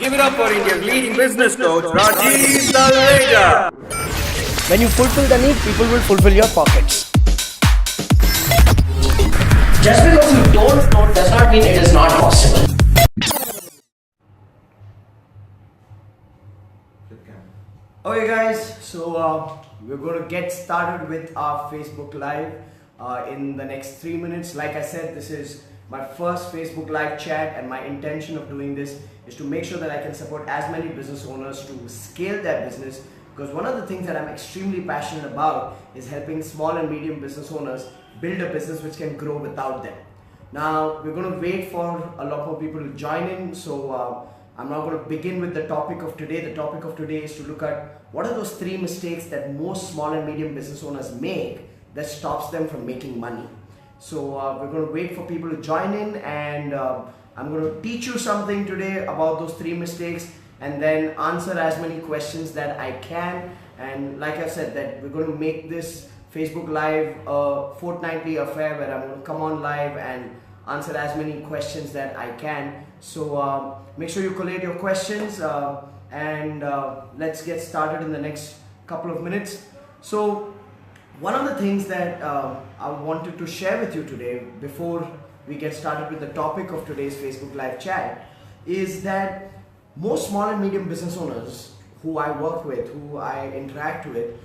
Give it up for India's leading business coach, Rajiv Talreja. When you fulfill the need, people will fulfill your pockets. Just because you don't know does not mean it is not possible. Okay guys, so we're going to get started with our Facebook Live in the next 3 minutes. Like I said, this is my first Facebook Live chat, and my intention of doing this is to make sure that I can support as many business owners to scale their business, because one of the things that I'm extremely passionate about is helping small and medium business owners build a business which can grow without them. Now, we're going to wait for a lot more people to join in, so I'm now going to begin with the topic of today. The topic of today is to look at what are those 3 mistakes that most small and medium business owners make that stops them from making money. So we're going to wait for people to join in, and I'm going to teach you something today about those 3 mistakes, and then answer as many questions that I can. And like I said, that we're going to make this Facebook Live a fortnightly affair where I'm going to come on live and answer as many questions that I can. So make sure you collate your questions, and let's get started in the next couple of minutes. So one of the things that I wanted to share with you today before we get started with the topic of today's Facebook Live chat is that most small and medium business owners who I work with, who I interact with,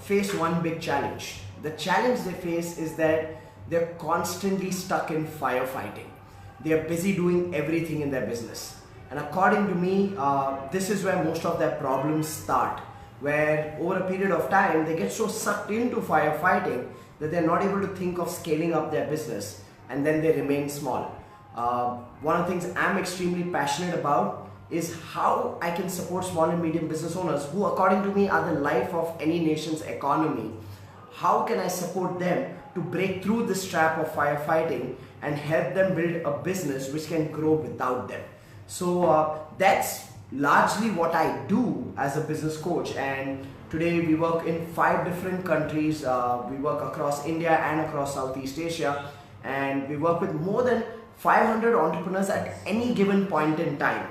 face one big challenge. The challenge they face is that they're constantly stuck in firefighting. They're busy doing everything in their business. And according to me, this is where most of their problems start, where over a period of time, they get so sucked into firefighting that they're not able to think of scaling up their business, and then they remain small. One of the things I'm extremely passionate about is how I can support small and medium business owners who, according to me, are the life of any nation's economy. How can I support them to break through this trap of firefighting and help them build a business which can grow without them? So that's largely what I do as a business coach, and today we work in 5 different countries. We work across India and across Southeast Asia, and we work with more than 500 entrepreneurs at any given point in time.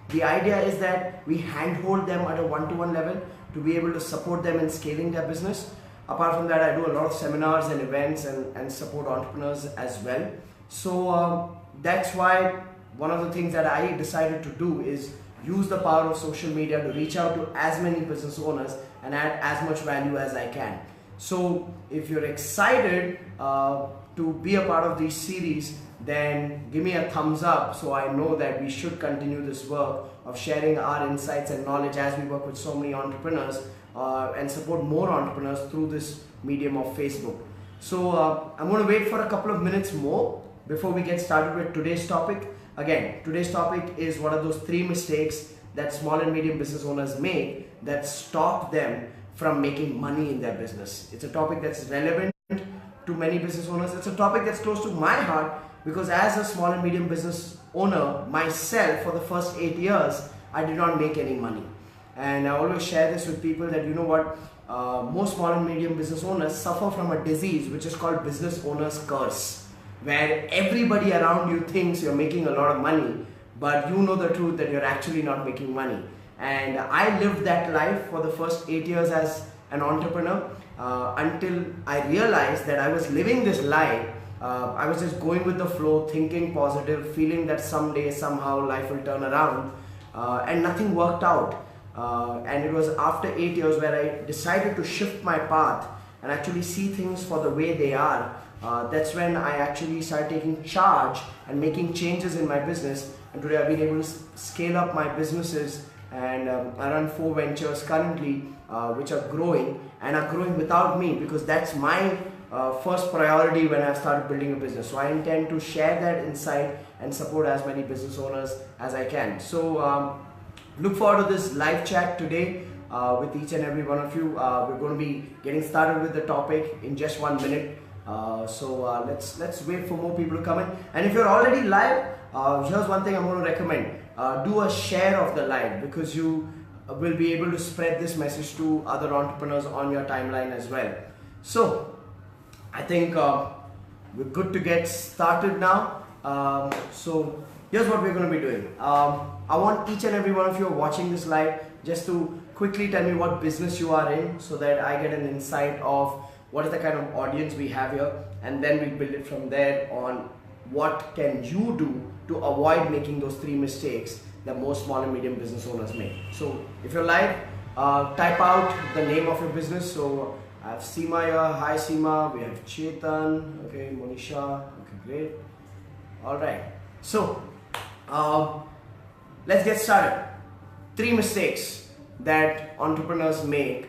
The idea is that we handhold them at a one-to-one level to be able to support them in scaling their business. Apart from that, I do a lot of seminars and events and support entrepreneurs as well. So that's why one of the things that I decided to do is use the power of social media to reach out to as many business owners and add as much value as I can. So if you're excited to be a part of this series, then give me a thumbs up so I know that we should continue this work of sharing our insights and knowledge as we work with so many entrepreneurs and support more entrepreneurs through this medium of Facebook. So I'm going to wait for a couple of minutes more before we get started with today's topic. Again, today's topic is what are those 3 mistakes that small and medium business owners make that stop them from making money in their business. It's a topic that's relevant to many business owners. It's a topic that's close to my heart because as a small and medium business owner myself, for the first 8 years, I did not make any money. And I always share this with people that, you know what, most small and medium business owners suffer from a disease which is called business owner's curse, where everybody around you thinks you're making a lot of money, but you know the truth that you're actually not making money. And I lived that life for the first 8 years as an entrepreneur until I realized that I was living this life. I was just going with the flow, thinking positive, feeling that someday, somehow life will turn around, and nothing worked out. And it was after 8 years where I decided to shift my path and actually see things for the way they are. That's when I actually started taking charge and making changes in my business, and today I've been able to scale up my businesses, and I run 4 ventures currently which are growing without me, because that's my first priority when I started building a business. So I intend to share that insight and support as many business owners as I can. So look forward to this live chat today with each and every one of you. We're going to be getting started with the topic in just 1 minute. So let's wait for more people to come in. And if you're already live, here's one thing I'm going to recommend. Do a share of the live, because you will be able to spread this message to other entrepreneurs on your timeline as well. So I think we're good to get started now. So here's what we're going to be doing. I want each and every one of you who are watching this live just to quickly tell me what business you are in so that I get an insight of what is the kind of audience we have here, and then we build it from there on what can you do to avoid making those 3 mistakes that most small and medium business owners make. So if you're live, type out the name of your business. So I have Seema here. Hi Seema. We have Chetan. Okay, Monisha. Okay, great. All right. So let's get started. 3 mistakes that entrepreneurs make,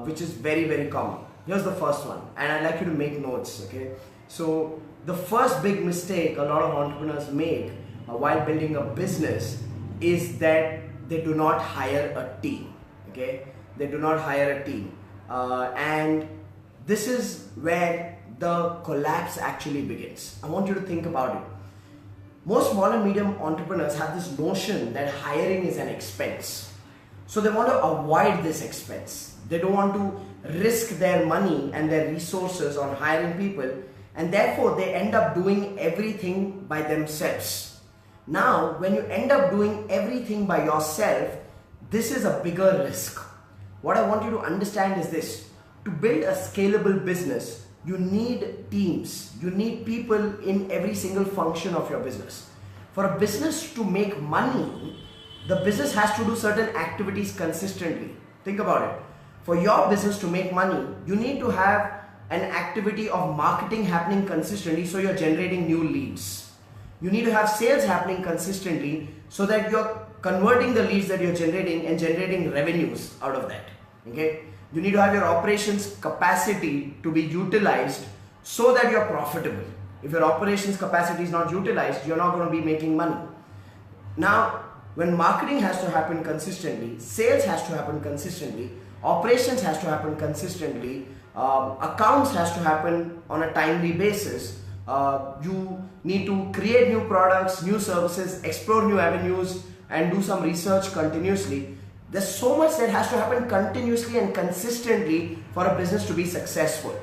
which is very, very common. Here's the first one, and I'd like you to make notes. Okay. So the first big mistake a lot of entrepreneurs make while building a business is that they do not hire a team. Okay, they do not hire a team, and this is where the collapse actually begins. I want you to think about it. Most small and medium entrepreneurs have this notion that hiring is an expense, so they want to avoid this expense. They don't want to risk their money and their resources on hiring people, and therefore they end up doing everything by themselves. Now, when you end up doing everything by yourself, this is a bigger risk. What I want you to understand is this: to build a scalable business, you need teams. You need people in every single function of your business. For a business to make money, the business has to do certain activities consistently. Think about it. For your business to make money, you need to have an activity of marketing happening consistently, so you're generating new leads. You need to have sales happening consistently so that you're converting the leads that you're generating and generating revenues out of that. Okay? You need to have your operations capacity to be utilized so that you're profitable. If your operations capacity is not utilized, you're not going to be making money. Now, when marketing has to happen consistently, sales has to happen consistently, operations has to happen consistently, accounts has to happen on a timely basis. You need to create new products, new services, explore new avenues, and do some research continuously. There's so much that has to happen continuously and consistently for a business to be successful.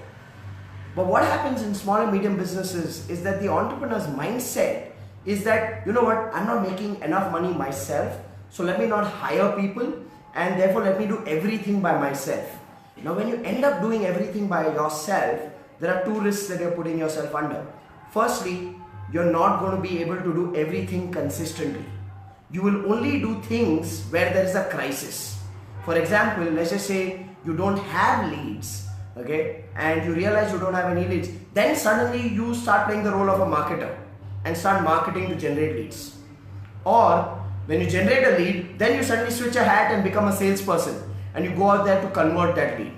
But what happens in small and medium businesses is that the entrepreneur's mindset is that, you know what, I'm not making enough money myself, so let me not hire people, and therefore let me do everything by myself. Now, when you end up doing everything by yourself, there are 2 risks that you're putting yourself under. Firstly, you're not going to be able to do everything consistently. You will only do things where there is a crisis. For example, let's just say you don't have leads, okay, and you realize you don't have any leads. Then suddenly you start playing the role of a marketer and start marketing to generate leads. Or when you generate a lead, then you suddenly switch a hat and become a salesperson, and you go out there to convert that lead.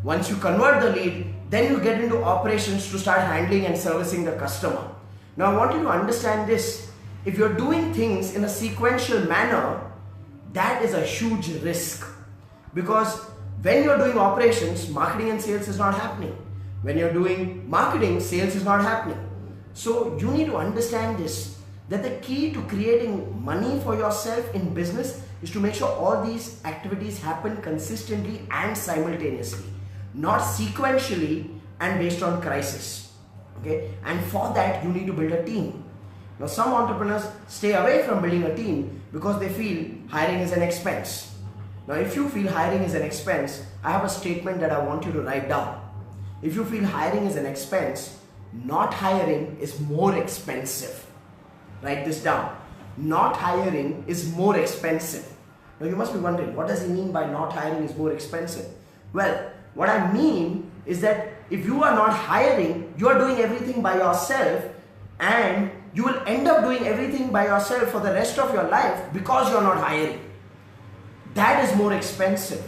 Once you convert the lead, then you get into operations to start handling and servicing the customer. Now, I want you to understand this. If you're doing things in a sequential manner, that is a huge risk, because when you're doing operations, marketing and sales is not happening. When you're doing marketing, sales is not happening. So you need to understand this, that the key to creating money for yourself in business is to make sure all these activities happen consistently and simultaneously, not sequentially and based on crisis. Okay? And for that, you need to build a team. Now, some entrepreneurs stay away from building a team because they feel hiring is an expense. Now, if you feel hiring is an expense, I have a statement that I want you to write down. If you feel hiring is an expense, not hiring is more expensive. Write this down. Not hiring is more expensive. Now, you must be wondering, what does he mean by not hiring is more expensive? Well, what I mean is that if you are not hiring, you are doing everything by yourself, and you will end up doing everything by yourself for the rest of your life because you are not hiring. That is more expensive.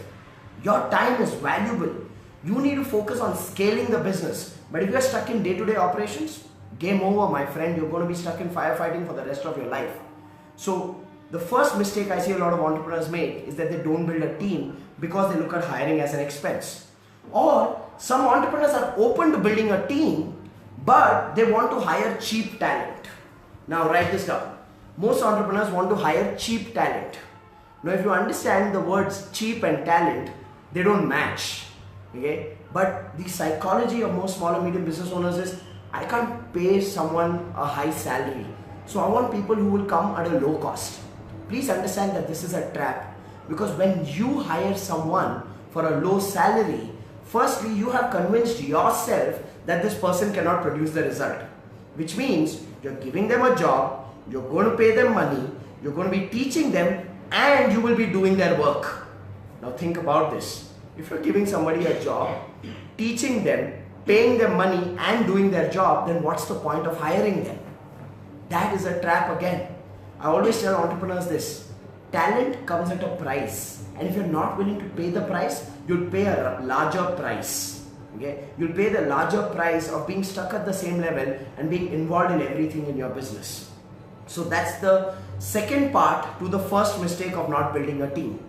Your time is valuable. You need to focus on scaling the business. But if you are stuck in day-to-day operations, game over, my friend. You're going to be stuck in firefighting for the rest of your life. So the first mistake I see a lot of entrepreneurs make is that they don't build a team because they look at hiring as an expense. Or some entrepreneurs are open to building a team, but they want to hire cheap talent. Now write this down. Most entrepreneurs want to hire cheap talent. Now, if you understand the words cheap and talent, they don't match. Okay? But the psychology of most small and medium business owners is, I can't pay someone a high salary. So I want people who will come at a low cost. Please understand that this is a trap, because when you hire someone for a low salary, firstly you have convinced yourself that this person cannot produce the result, which means you're giving them a job, you're going to pay them money, you're going to be teaching them, and you will be doing their work. Now think about this. If you're giving somebody a job, teaching them, paying them money and doing their job, then what's the point of hiring them? That is a trap again. I always tell entrepreneurs this: talent comes at a price, and if you're not willing to pay the price, you'll pay a larger price. Okay? You'll pay the larger price of being stuck at the same level and being involved in everything in your business. So that's the second part to the first mistake of not building a team.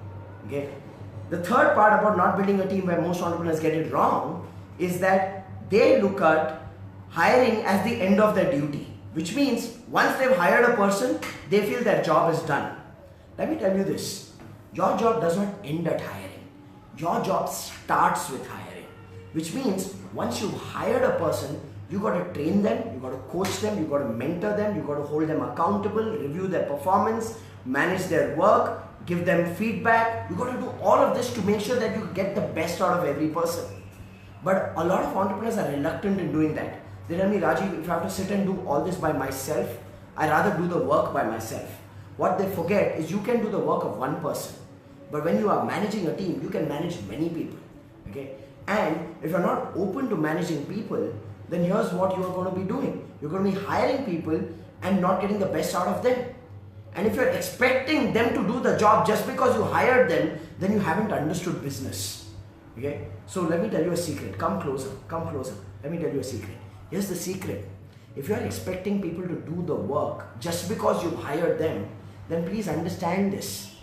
Okay? The third part about not building a team, where most entrepreneurs get it wrong, is that they look at hiring as the end of their duty, which means once they've hired a person, they feel their job is done. Let me tell you this: your job does not end at hiring. Your job starts with hiring, which means once you've hired a person, you got to train them, you got to coach them, you got to mentor them, you got to hold them accountable, review their performance, manage their work, give them feedback. You got to do all of this to make sure that you get the best out of every person. But a lot of entrepreneurs are reluctant in doing that. They tell me, Rajiv, if I have to sit and do all this by myself, I rather do the work by myself. What they forget is you can do the work of one person, but when you are managing a team, you can manage many people. Okay? And if you're not open to managing people, then here's what you are going to be doing. You're going to be hiring people and not getting the best out of them. And if you're expecting them to do the job just because you hired them, then you haven't understood business. Okay? So let me tell you a secret. Come closer. Come closer. Let me tell you a secret. Here's the secret. If you are expecting people to do the work just because you hired them, then please understand this.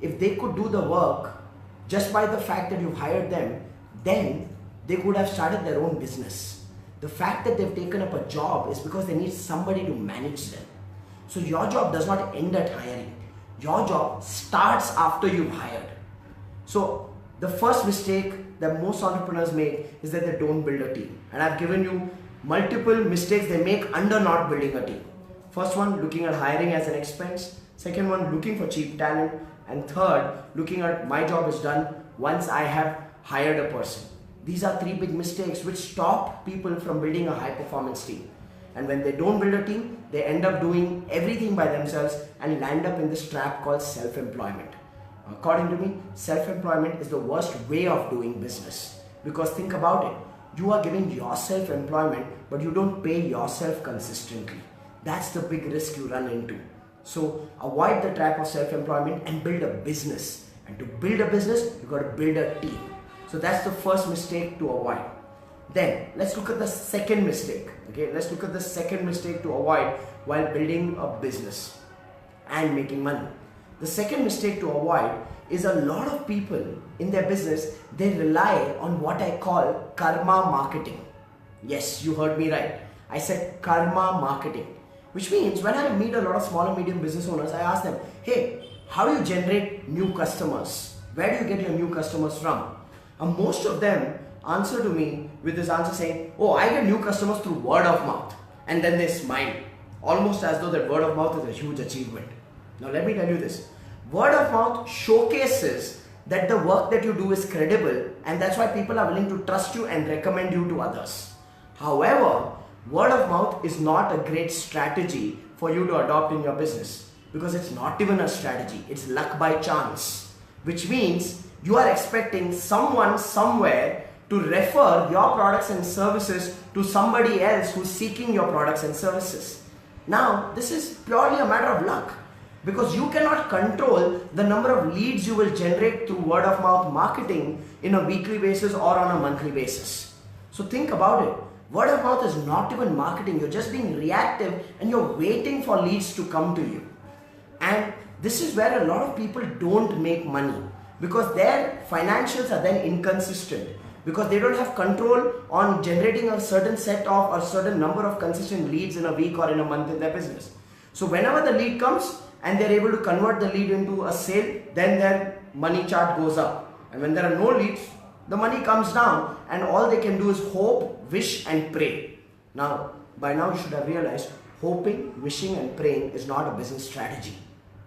If they could do the work just by the fact that you've hired them, then they could have started their own business. The fact that they've taken up a job is because they need somebody to manage them. So your job does not end at hiring. Your job starts after you've hired. So the first mistake that most entrepreneurs make is that they don't build a team. And I've given you multiple mistakes they make under not building a team. First one, looking at hiring as an expense. Second one, looking for cheap talent. And third, looking at my job is done once I have hired a person. These are three big mistakes which stop people from building a high performance team. And when they don't build a team, they end up doing everything by themselves and land up in this trap called self-employment. According to me, self-employment is the worst way of doing business. Because think about it. You are giving yourself employment, but you don't pay yourself consistently. That's the big risk you run into. So avoid the trap of self-employment and build a business. And to build a business, you got to build a team. So that's the first mistake to avoid. Then let's look at the second mistake. Okay, let's look at the second mistake to avoid while building a business and making money. The second mistake to avoid is a lot of people in their business, they rely on what I call karma marketing. Yes, you heard me right. I said karma marketing, which means when I meet a lot of small and medium business owners, I ask them, hey, how do you generate new customers? Where do you get your new customers from? And most of them answer to me with this answer saying, oh, I get new customers through word of mouth. And then they smile, almost as though that word of mouth is a huge achievement. Now let me tell you this. Word of mouth showcases that the work that you do is credible, and that's why people are willing to trust you and recommend you to others. However, word of mouth is not a great strategy for you to adopt in your business, because it's not even a strategy. It's luck by chance, which means you are expecting someone somewhere to refer your products and services to somebody else who's seeking your products and services. Now, this is purely a matter of luck, because you cannot control the number of leads you will generate through word of mouth marketing in a weekly basis or on a monthly basis. So think about it. Word of mouth is not even marketing. You're just being reactive and you're waiting for leads to come to you. And this is where a lot of people don't make money, because their financials are then inconsistent, because they don't have control on generating a certain set of or certain number of consistent leads in a week or in a month in their business. So whenever the lead comes and they're able to convert the lead into a sale, then their money chart goes up. And when there are no leads, the money comes down, and all they can do is hope, wish and pray. Now, by now you should have realized Hoping, wishing and praying is not a business strategy.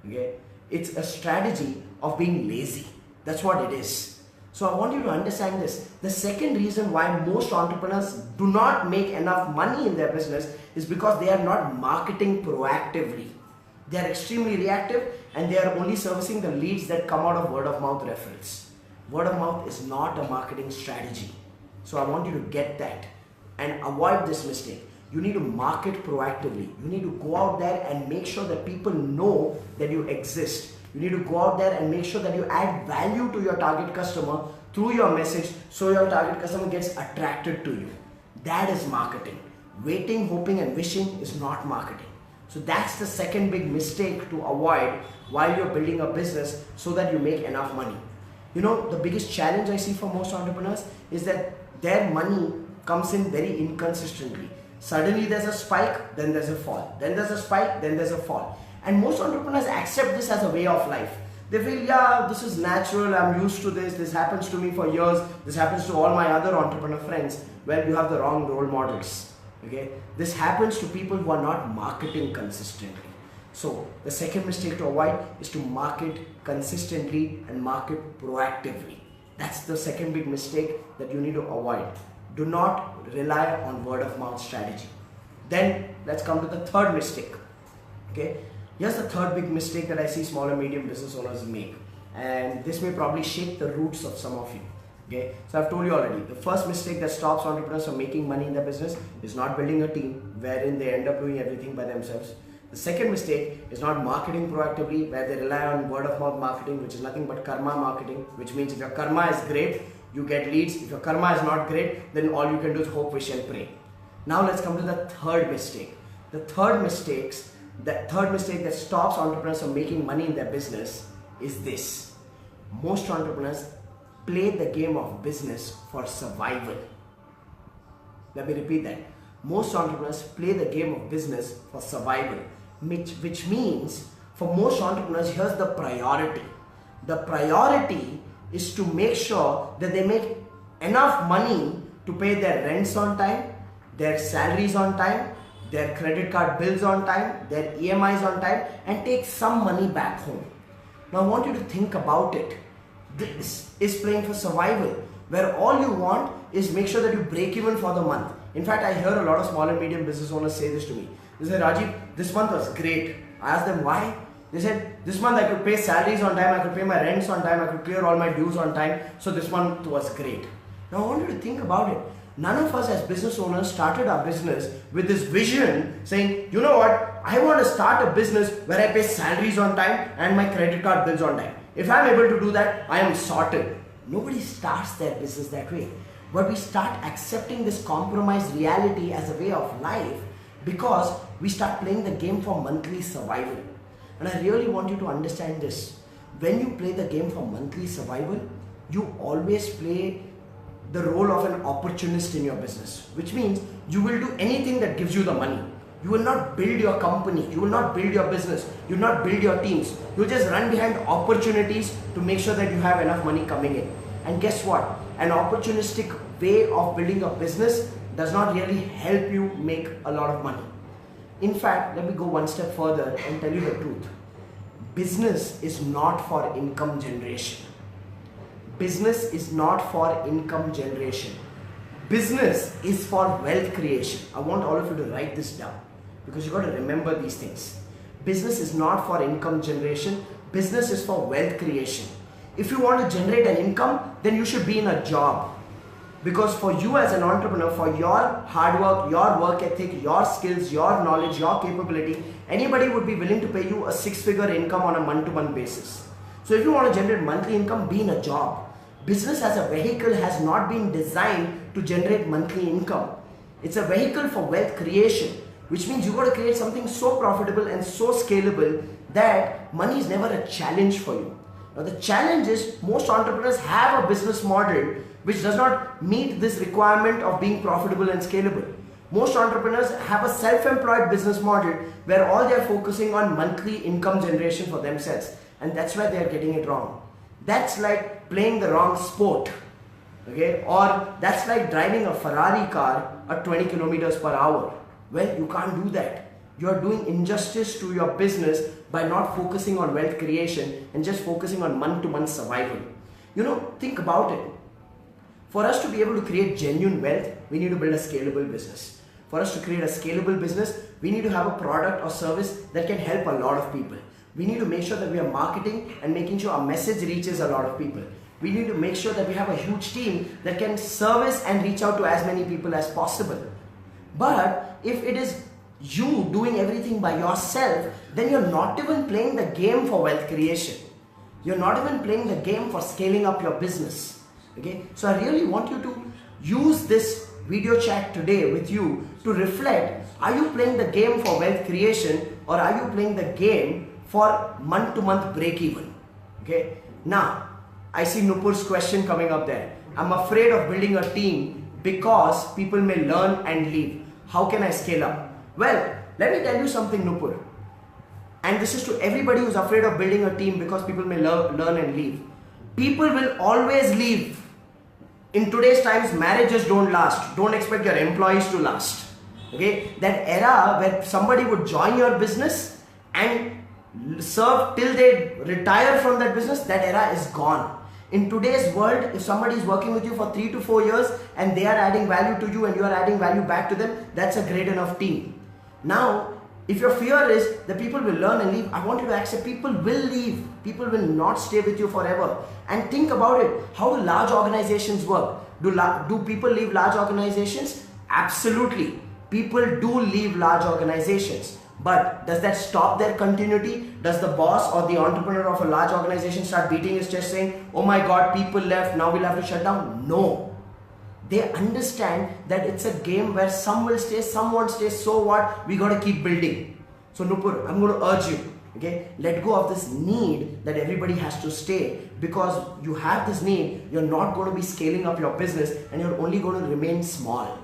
Okay? It's a strategy of being lazy. That's what it is. So I want you to understand this. The second reason why most entrepreneurs do not make enough money in their business is because they are not marketing proactively. They are extremely reactive and they are only servicing the leads that come out of word of mouth referrals. Word of mouth is not a marketing strategy. So I want you to get that and avoid this mistake. You need to market proactively. You need to go out there and make sure that people know that you exist. You need to go out there and make sure that you add value to your target customer through your message so your target customer gets attracted to you. That is marketing. Waiting, hoping and wishing is not marketing. So that's the second big mistake to avoid while you're building a business so that you make enough money. You know, the biggest challenge I see for most entrepreneurs is that their money comes in very inconsistently. Suddenly there's a spike, then there's a fall. Then there's a spike, then there's a fall. And most entrepreneurs accept this as a way of life. They feel, yeah, this is natural, I'm used to this happens to me for years, this happens to all my other entrepreneur friends. Well, you have the wrong role models. Okay? This happens to people who are not marketing consistently. So the second mistake to avoid is to market consistently and market proactively. That's the second big mistake that you need to avoid. Do not rely on word of mouth strategy. Then let's come to the third mistake. Okay, here's the third big mistake that I see small and medium business owners make, and this may probably shake the roots of some of you. Okay, so I've told you already, the first mistake that stops entrepreneurs from making money in their business is not building a team wherein they end up doing everything by themselves. The second mistake is not marketing proactively, where they rely on word of mouth marketing, which is nothing but karma marketing, which means if your karma is great, you get leads. If your karma is not great, then all you can do is hope, wish and pray. Now let's come to the third mistake. The third mistake that stops entrepreneurs from making money in their business is this. Most entrepreneurs play the game of business for survival. Let me repeat that. Most entrepreneurs play the game of business for survival, which means for most entrepreneurs, here's the priority. The priority is to make sure that they make enough money to pay their rents on time, their salaries on time, their credit card bills on time, their EMIs on time, and take some money back home. Now I want you to think about it. This is playing for survival, where all you want is make sure that you break even for the month. In fact, I hear a lot of small and medium business owners say this to me. They say, Rajiv, this month was great. I asked them why. They said, this month I could pay salaries on time, I could pay my rents on time, I could clear all my dues on time, so this month was great. Now I want you to think about it. None of us as business owners started our business with this vision saying, you know what, I want to start a business where I pay salaries on time and my credit card bills on time. If I'm able to do that, I am sorted. Nobody starts their business that way. But we start accepting this compromised reality as a way of life because we start playing the game for monthly survival. And I really want you to understand this. When you play the game for monthly survival, you always play the role of an opportunist in your business, which means you will do anything that gives you the money. You will not build your company, you will not build your business, you will not build your teams. You will just run behind opportunities to make sure that you have enough money coming in. And guess what? An opportunistic way of building a business does not really help you make a lot of money. In fact, let me go one step further and tell you the truth. Business is not for income generation. Business is not for income generation. Business is for wealth creation. I want all of you to write this down because you got to remember these things. Business is not for income generation. Business is for wealth creation. If you want to generate an income, then you should be in a job. Because for you as an entrepreneur, for your hard work, your work ethic, your skills, your knowledge, your capability, anybody would be willing to pay you a six-figure income on a month-to-month basis. So if you want to generate monthly income, be in a job. Business as a vehicle has not been designed to generate monthly income. It's a vehicle for wealth creation, which means you got to create something so profitable and so scalable that money is never a challenge for you. Now the challenge is most entrepreneurs have a business model which does not meet this requirement of being profitable and scalable. Most entrepreneurs have a self-employed business model where all they are focusing on monthly income generation for themselves, and that's why they are getting it wrong. That's like playing the wrong sport, okay? Or that's like driving a Ferrari car at 20 kilometers per hour. Well, you can't do that. you are doing injustice to your business by not focusing on wealth creation and just focusing on month-to-month survival. Think about it. For us to be able to create genuine wealth, we need to build a scalable business. For us to create a scalable business, we need to have a product or service that can help a lot of people. We need to make sure that we are marketing and making sure our message reaches a lot of people. We need to make sure that we have a huge team that can service and reach out to as many people as possible. But if it is you doing everything by yourself, then you're not even playing the game for wealth creation. You're not even playing the game for scaling up your business. Okay? So I really want you to use this video chat today with you to reflect, are you playing the game for wealth creation or are you playing the game for month-to-month break-even? Okay? Now, I see Nupur's question coming up there. I'm afraid of building a team because people may learn and leave. How can I scale up? Well, let me tell you something, Nupur. And this is to everybody who's afraid of building a team because people may learn and leave. People will always leave. In today's times, marriages don't last. Don't expect your employees to last. Okay? That era where somebody would join your business and serve till they retire from that business, that era is gone. In today's world, if somebody is working with you for 3 to 4 years and they are adding value to you and you are adding value back to them, that's a great enough team. Now, if your fear is that people will learn and leave, I want you to accept people will leave. People will not stay with you forever. And think about it. How do large organizations work? Do people leave large organizations? Absolutely. People do leave large organizations. But does that stop their continuity? Does the boss or the entrepreneur of a large organization start beating his chest saying, oh my God, people left, now we'll have to shut down? No. They understand that it's a game where some will stay, some won't stay, so what? We got to keep building. So Nupur, I'm going to urge you, okay? Let go of this need that everybody has to stay, because you have this need, you're not going to be scaling up your business and you're only going to remain small,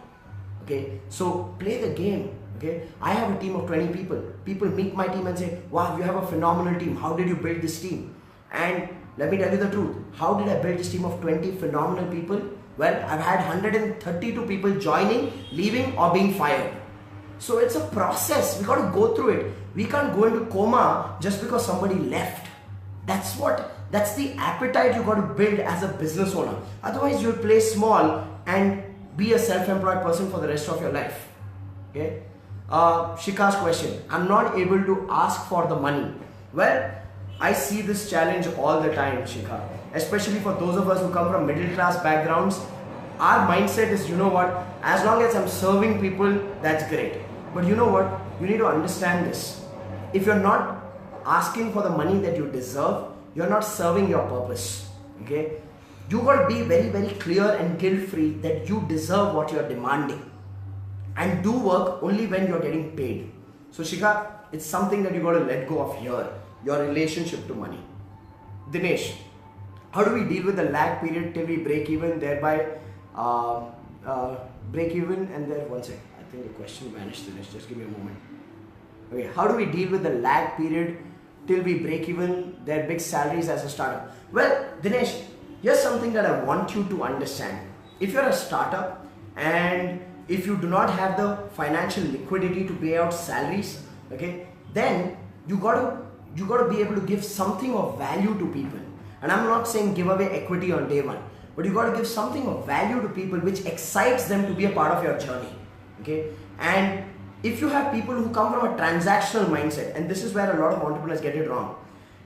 okay? So play the game. Okay, I have a team of 20 people. People meet my team and say, wow, you have a phenomenal team. How did you build this team? And let me tell you the truth. How did I build this team of 20 phenomenal people? Well, I've had 132 people joining, leaving or being fired. So it's a process. We got to go through it. We can't go into coma just because somebody left. That's the appetite you got to build as a business owner. Otherwise, you'll play small and be a self-employed person for the rest of your life. Okay? Shika's question, I'm not able to ask for the money. Well, I see this challenge all the time, Shika. Especially for those of us who come from middle class backgrounds, our mindset is, you know what, as long as I'm serving people, that's great. But you know what, you need to understand this. If you're not asking for the money that you deserve, you're not serving your purpose. Okay? You got to be very, very clear and guilt-free that you deserve what you're demanding. And do work only when you're getting paid. So Shika, it's something that you got to let go of here, your relationship to money. Dinesh, how do we deal with the lag period till we break even, thereby break even and then one second. I think the question vanished, Dinesh, just give me a moment. Okay, how do we deal with the lag period till we break even, their big salaries as a startup? Well, Dinesh, here's something that I want you to understand. If you're a startup and if you do not have the financial liquidity to pay out salaries, okay, then you got to be able to give something of value to people. And I'm not saying give away equity on day one, but you got to give something of value to people which excites them to be a part of your journey. Okay, and if you have people who come from a transactional mindset, and this is where a lot of entrepreneurs get it wrong,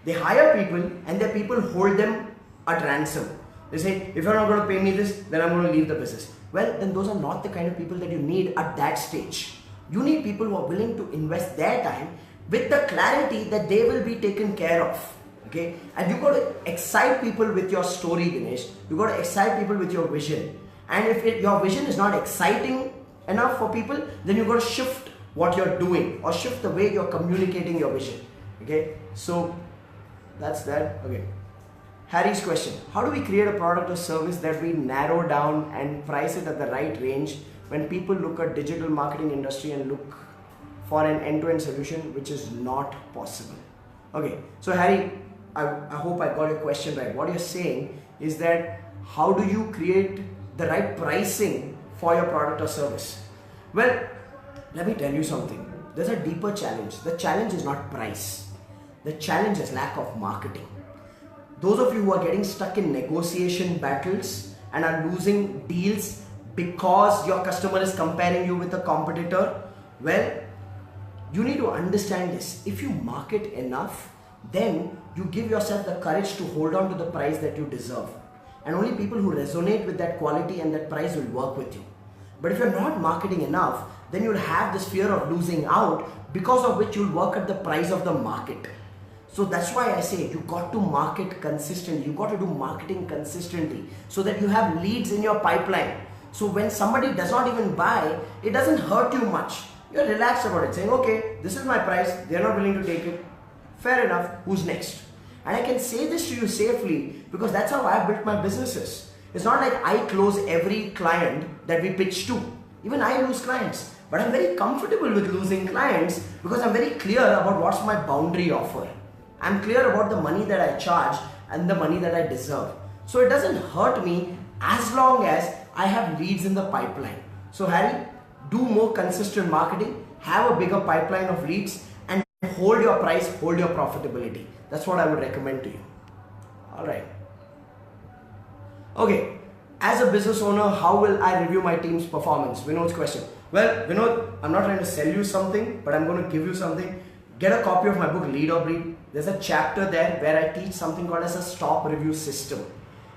they hire people and their people hold them at ransom. They say, if you're not going to pay me this, then I'm going to leave the business. Well, then those are not the kind of people that you need at that stage. You need people who are willing to invest their time with the clarity that they will be taken care of. Okay? And you got to excite people with your story, Dinesh. You got to excite people with your vision. And if your vision is not exciting enough for people, then you got to shift what you're doing or shift the way you're communicating your vision. Okay? So that's that. Okay. Harry's question, how do we create a product or service that we narrow down and price it at the right range when people look at digital marketing industry and look for an end-to-end solution, which is not possible? Okay, so Harry, I hope I got your question right. What you're saying is that how do you create the right pricing for your product or service? Well, let me tell you something. there's a deeper challenge. The challenge is not price. The challenge is lack of marketing. Those of you who are getting stuck in negotiation battles and are losing deals because your customer is comparing you with a competitor, well, you need to understand this. If you market enough, then you give yourself the courage to hold on to the price that you deserve. And only people who resonate with that quality and that price will work with you. But if you're not marketing enough, then you'll have this fear of losing out, because of which you'll work at the price of the market. So that's why I say you got to market consistently. You got to do marketing consistently so that you have leads in your pipeline. So when somebody does not even buy, it doesn't hurt you much. You're relaxed about it, saying, okay, this is my price. They're not willing to take it. Fair enough. Who's next? And I can say this to you safely because that's how I built my businesses. It's not like I close every client that we pitch to. Even I lose clients. But I'm very comfortable with losing clients because I'm very clear about what's my boundary offer. I'm clear about the money that I charge and the money that I deserve. So it doesn't hurt me as long as I have leads in the pipeline. So Harry, do more consistent marketing, have a bigger pipeline of leads, and hold your price, hold your profitability. That's what I would recommend to you. Alright. Okay, as a business owner, how will I review my team's performance? Vinod's question. Well, Vinod, I'm not trying to sell you something, but I'm going to give you something. Get a copy of my book, Lead or Bleed. There's a chapter there where I teach something called as a stop review system.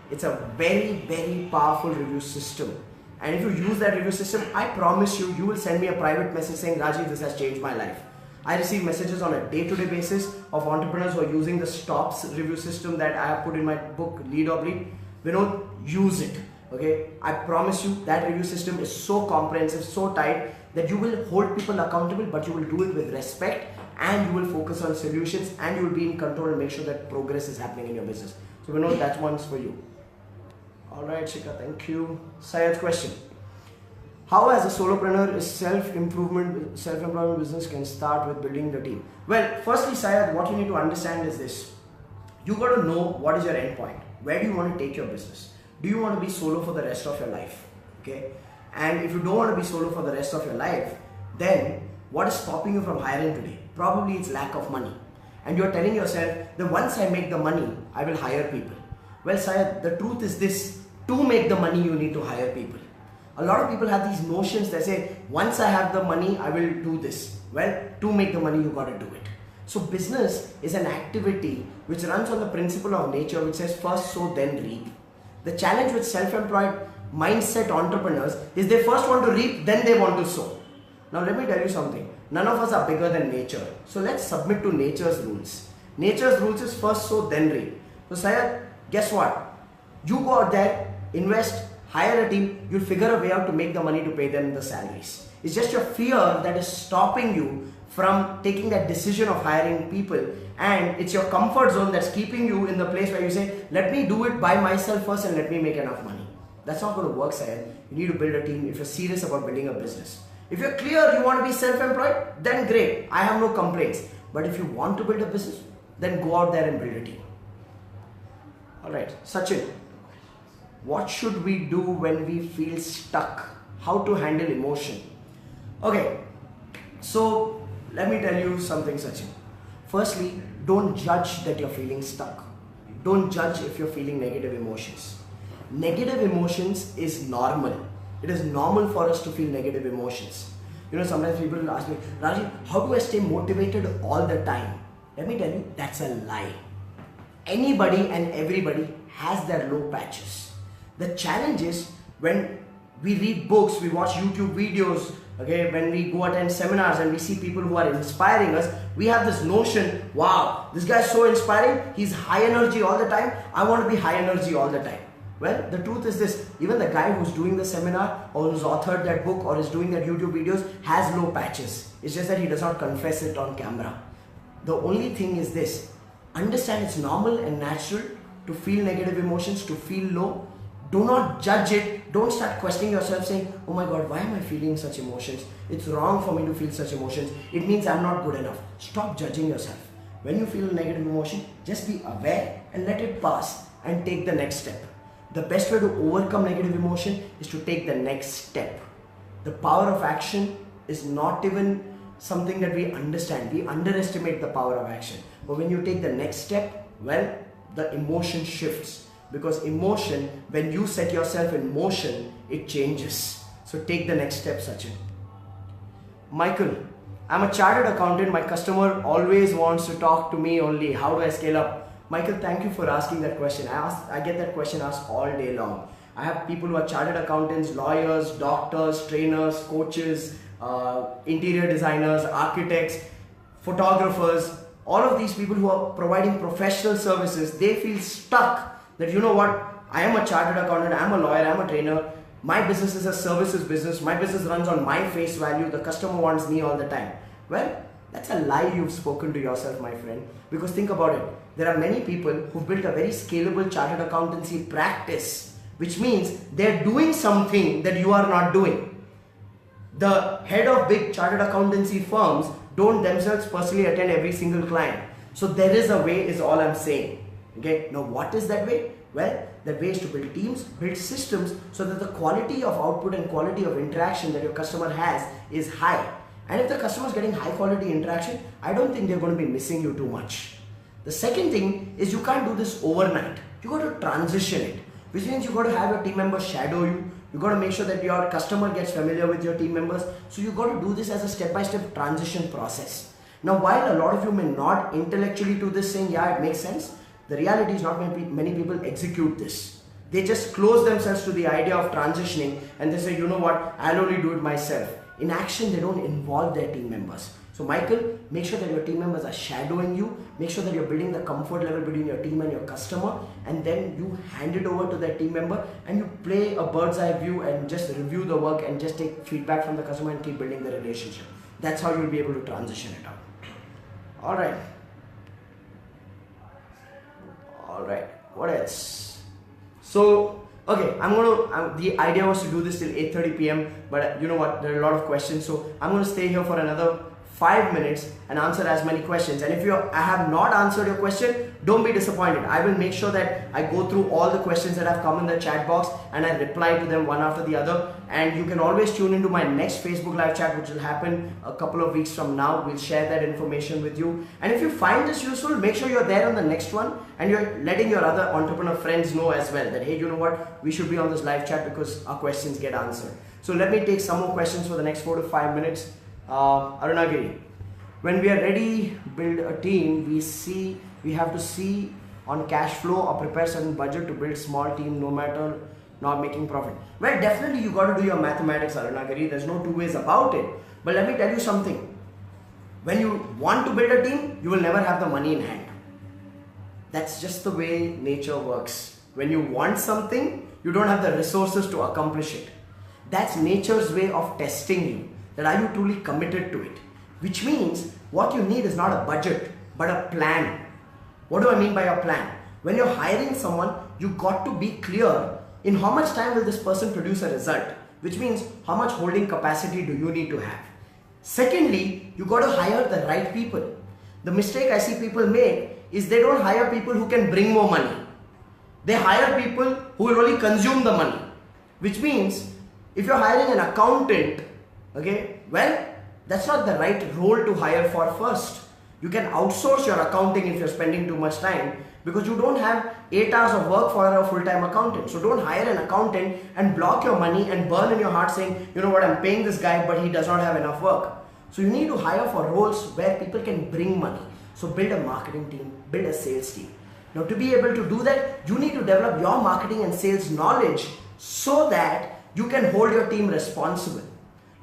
It's a very, very powerful review system. And if you use that review system, I promise you, you will send me a private message saying, Rajiv, this has changed my life. I receive messages on a day-to-day basis of entrepreneurs who are using the stops review system that I have put in my book, Lead or Bleed. Vinod, use it. Okay, I promise you that review system is so comprehensive, so tight that you will hold people accountable, but you will do it with respect and you will focus on solutions and you will be in control and make sure that progress is happening in your business. So Vinod, that one's for you. Alright, Shika, thank you. Syed's question. How as a solopreneur is self-employment business can start with building the team? Well, firstly, Syed, what you need to understand is this. You got to know what is your end point. Where do you want to take your business? Do you want to be solo for the rest of your life? Okay. And if you don't want to be solo for the rest of your life, then what is stopping you from hiring today? Probably it's lack of money. And you're telling yourself that once I make the money, I will hire people. Well, Syed, the truth is this. To make the money, you need to hire people. A lot of people have these notions that say, once I have the money, I will do this. Well, to make the money, you got to do it. So business is an activity which runs on the principle of nature, which says first sow, then reap. The challenge with self-employed mindset entrepreneurs is they first want to reap, then they want to sow. Now let me tell you something. None of us are bigger than nature. So let's submit to nature's rules. Nature's rules is first sow, then reap. So Syed, guess what? You go out there, invest, hire a team, you'll figure a way out to make the money to pay them the salaries. It's just your fear that is stopping you from taking that decision of hiring people, and it's your comfort zone that's keeping you in the place where you say, let me do it by myself first and let me make enough money. That's not going to work, Syed. You need to build a team if you're serious about building a business. If you're clear you want to be self-employed, then great, I have no complaints. But if you want to build a business, then go out there and build a team. Alright, Sachin, what should we do when we feel stuck? How to handle emotion? Okay, so let me tell you something, Sachin. Firstly, don't judge that you're feeling stuck. Don't judge if you're feeling negative emotions. Negative emotions is normal. It is normal for us to feel negative emotions. You know, sometimes people ask me, Rajiv, how do I stay motivated all the time? Let me tell you, that's a lie. Anybody and everybody has their low patches. The challenge is when we read books, we watch YouTube videos, okay, when we go attend seminars and we see people who are inspiring us, we have this notion, wow, this guy is so inspiring, he's high energy all the time, I want to be high energy all the time. Well, the truth is this, even the guy who's doing the seminar or who's authored that book or is doing that YouTube videos has low patches. It's just that he does not confess it on camera. The only thing is this, understand it's normal and natural to feel negative emotions, to feel low. Do not judge it. Don't start questioning yourself saying, oh my God, why am I feeling such emotions? It's wrong for me to feel such emotions. It means I'm not good enough. Stop judging yourself. When you feel a negative emotion, just be aware and let it pass and take the next step. The best way to overcome negative emotion is to take the next step. The power of action is not even something that we understand. We underestimate the power of action. But when you take the next step, well, the emotion shifts. Because emotion, when you set yourself in motion, it changes. So take the next step, Sachin. Michael, I'm a chartered accountant. My customer always wants to talk to me only. How do I scale up? Michael, thank you for asking that question. I get that question asked all day long. I have people who are chartered accountants, lawyers, doctors, trainers, coaches, interior designers, architects, photographers, all of these people who are providing professional services. They feel stuck that, you know what, I am a chartered accountant, I am a lawyer, I am a trainer. My business is a services business. My business runs on my face value. The customer wants me all the time. Well, that's a lie you've spoken to yourself, my friend. Because think about it. There are many people who've built a very scalable chartered accountancy practice, which means they're doing something that you are not doing. The head of big chartered accountancy firms don't themselves personally attend every single client. So there is a way, is all I'm saying. Okay. Now what is that way? Well, that way is to build teams, build systems so that the quality of output and quality of interaction that your customer has is high. And if the customer is getting high quality interaction, I don't think they're going to be missing you too much. The second thing is you can't do this overnight. You got to transition it, which means you got to have your team members shadow you. You got to make sure that your customer gets familiar with your team members. So you got to do this as a step-by-step transition process. Now, while a lot of you may not intellectually do this saying, yeah, it makes sense, the reality is not many people execute this. They just close themselves to the idea of transitioning and they say, you know what, I'll only do it myself. In action, they don't involve their team members. So Michael, make sure that your team members are shadowing you. Make sure that you're building the comfort level between your team and your customer, and then you hand it over to that team member and you play a bird's eye view and just review the work and just take feedback from the customer and keep building the relationship. That's how you'll be able to transition it out. All right. What else? So, okay, the idea was to do this till 8:30 p.m. But you know what? There are a lot of questions. So I'm going to stay here for another 5 minutes and answer as many questions. And if I have not answered your question, don't be disappointed. I will make sure that I go through all the questions that have come in the chat box and I reply to them one after the other. And you can always tune into my next Facebook live chat, which will happen a couple of weeks from now. We'll share that information with you. And if you find this useful, make sure you're there on the next one and you're letting your other entrepreneur friends know as well that, hey, you know what, we should be on this live chat because our questions get answered. So let me take some more questions for the next 4 to 5 minutes. Arunagiri, when we are ready, build a team, we have to see on cash flow or prepare certain budget to build small team no matter not making profit. Well, definitely you got to do your mathematics, Arunagiri. There's no two ways about it. But let me tell you something. When you want to build a team, you will never have the money in hand. That's just the way nature works. When you want something, you don't have the resources to accomplish it. That's nature's way of testing you. That are you truly committed to it? Which means what you need is not a budget, but a plan. What do I mean by a plan? When you're hiring someone, you got to be clear in how much time will this person produce a result, which means how much holding capacity do you need to have. Secondly, you got to hire the right people. The mistake I see people make is they don't hire people who can bring more money. They hire people who will only consume the money, which means if you're hiring an accountant, okay, well, that's not the right role to hire for first. You can outsource your accounting if you're spending too much time because you don't have 8 hours of work for a full-time accountant. So don't hire an accountant and block your money and burn in your heart saying, you know what, I'm paying this guy but he does not have enough work. So you need to hire for roles where people can bring money. So build a marketing team, build a sales team. Now to be able to do that, you need to develop your marketing and sales knowledge so that you can hold your team responsible.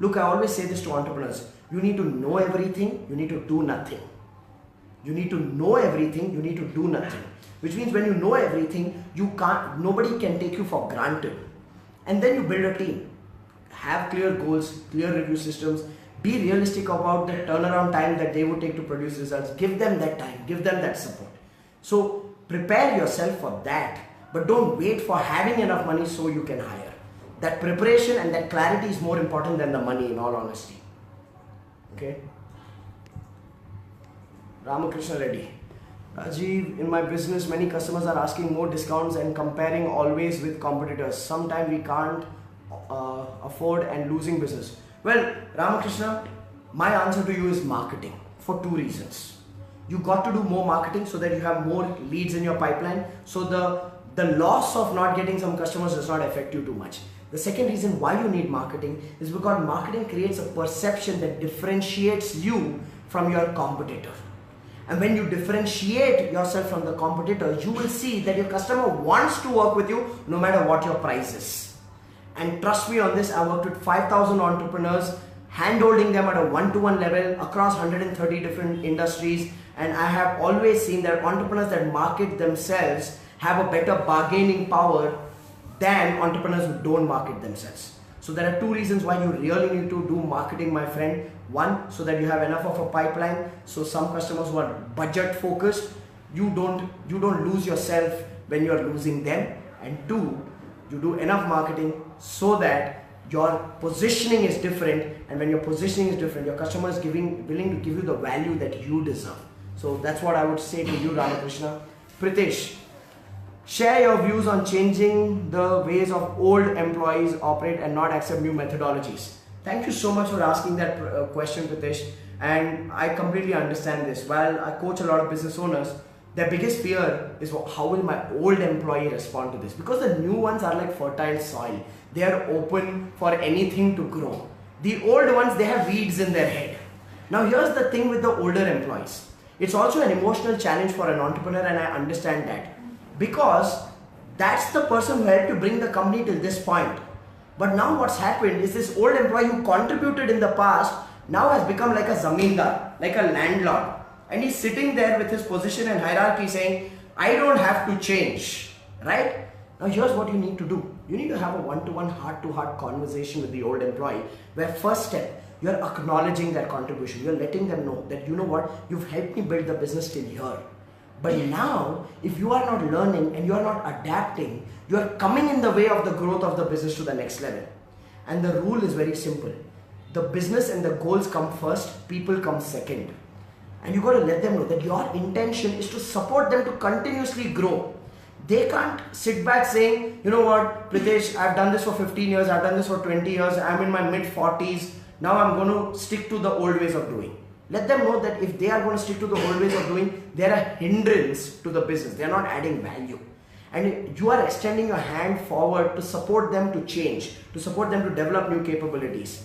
Look, I always say this to entrepreneurs. You need to know everything, you need to do nothing. You need to know everything, you need to do nothing. Which means when you know everything, nobody can take you for granted. And then you build a team. Have clear goals, clear review systems. Be realistic about the turnaround time that they would take to produce results. Give them that time, give them that support. So prepare yourself for that. But don't wait for having enough money so you can hire. That preparation and that clarity is more important than the money, in all honesty. Okay? Ramakrishna Reddy. Rajiv, in my business, many customers are asking more discounts and comparing always with competitors. Sometimes we can't afford and losing business. Well, Ramakrishna, My answer to you is marketing for two reasons. You got to do more marketing so that you have more leads in your pipeline. So the loss of not getting some customers does not affect you too much. The second reason why you need marketing is because marketing creates a perception that differentiates you from your competitor. And when you differentiate yourself from the competitor, you will see that your customer wants to work with you no matter what your price is. And trust me on this, I worked with 5,000 entrepreneurs, hand-holding them at a one-to-one level across 130 different industries. And I have always seen that entrepreneurs that market themselves have a better bargaining power than entrepreneurs who don't market themselves. So there are two reasons why you really need to do marketing, my friend. One, so that you have enough of a pipeline. So some customers who are budget focused, you don't lose yourself when you're losing them. And two, you do enough marketing so that your positioning is different. And when your positioning is different, your customer is willing to give you the value that you deserve. So that's what I would say to you, Ramakrishna. Pritesh, share your views on changing the ways of old employees operate and not accept new methodologies. Thank you so much for asking that question, Pritesh. And I completely understand this. While I coach a lot of business owners, their biggest fear is how will my old employee respond to this? Because the new ones are like fertile soil. They are open for anything to grow. The old ones, they have weeds in their head. Now here's the thing with the older employees. It's also an emotional challenge for an entrepreneur, and I understand that. Because that's the person who helped to bring the company to this point. But now what's happened is this old employee who contributed in the past now has become like a zamindar, like a landlord. And he's sitting there with his position and hierarchy saying, I don't have to change, right? Now here's what you need to do. You need to have a one-to-one, heart-to-heart conversation with the old employee, where first step, you're acknowledging their contribution. You're letting them know that, you know what, you've helped me build the business till here. But now, if you are not learning and you are not adapting, you are coming in the way of the growth of the business to the next level. And the rule is very simple. The business and the goals come first, people come second. And you got to let them know that your intention is to support them to continuously grow. They can't sit back saying, you know what, Pritesh, I've done this for 15 years, I've done this for 20 years, I'm in my mid-40s, now I'm going to stick to the old ways of doing. Let them know that if they are going to stick to the old ways of doing, they are a hindrance to the business. They are not adding value. And you are extending your hand forward to support them to change, to support them to develop new capabilities.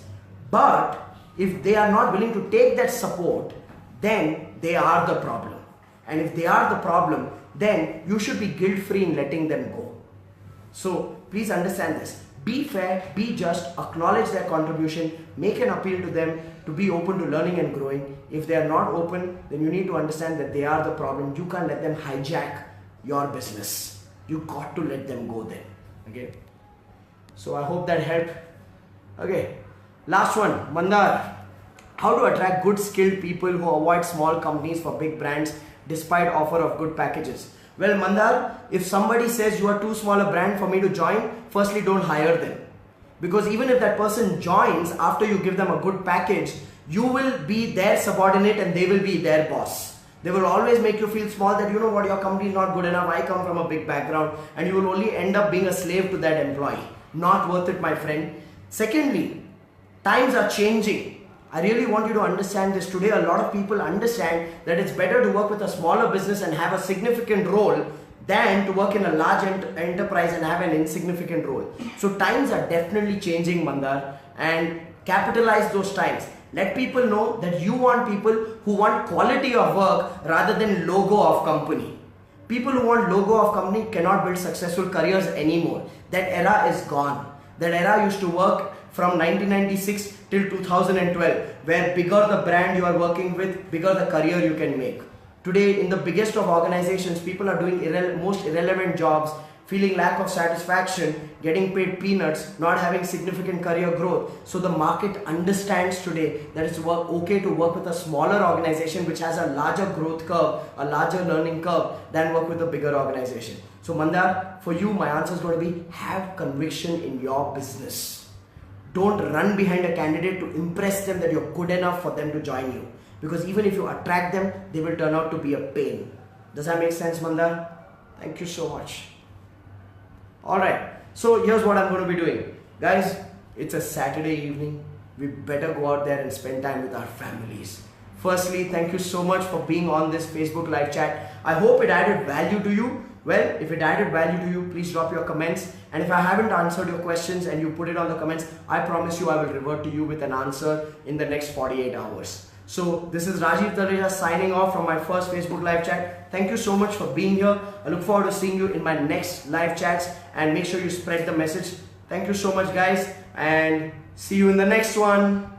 But if they are not willing to take that support, then they are the problem. And if they are the problem, then you should be guilt-free in letting them go. So please understand this. Be fair, be just, acknowledge their contribution, make an appeal to them to be open to learning and growing. If they are not open, then you need to understand that they are the problem. You can't let them hijack your business. You got to let them go then. Okay. So I hope that helped. Okay. Last one, Mandar. How to attract good skilled people who avoid small companies for big brands despite offer of good packages? Well, Mandar, if somebody says you are too small a brand for me to join, firstly don't hire them. Because even if that person joins after you give them a good package, you will be their subordinate and they will be their boss. They will always make you feel small, that you know what, your company is not good enough, I come from a big background, and you will only end up being a slave to that employee. Not worth it, my friend. Secondly, times are changing. I really want you to understand this. Today, a lot of people understand that it's better to work with a smaller business and have a significant role than to work in a large enterprise and have an insignificant role. So times are definitely changing, Mandar, and capitalize those times. Let people know that you want people who want quality of work rather than logo of company. People who want logo of company cannot build successful careers anymore. That era is gone. That era used to work from 1996 till 2012, where bigger the brand you are working with, bigger the career you can make. Today, in the biggest of organizations, people are doing most irrelevant jobs, feeling lack of satisfaction, getting paid peanuts, not having significant career growth. So the market understands today that it's okay to work with a smaller organization which has a larger growth curve, a larger learning curve, than work with a bigger organization. So Mandar, for you, my answer is going to be have conviction in your business. Don't run behind a candidate to impress them that you're good enough for them to join you. Because even if you attract them, they will turn out to be a pain. Does that make sense, Mandar? Thank you so much. Alright, so here's what I'm going to be doing. Guys, it's a Saturday evening. we better go out there and spend time with our families. Firstly, thank you so much for being on this Facebook live chat. I hope it added value to you. Well, if it added value to you, please drop your comments. And if I haven't answered your questions and you put it on the comments, I promise you I will revert to you with an answer in the next 48 hours. So this is Rajiv Talreja signing off from my first Facebook live chat. Thank you so much for being here. I look forward to seeing you in my next live chats, and make sure you spread the message. Thank you so much, guys, and see you in the next one.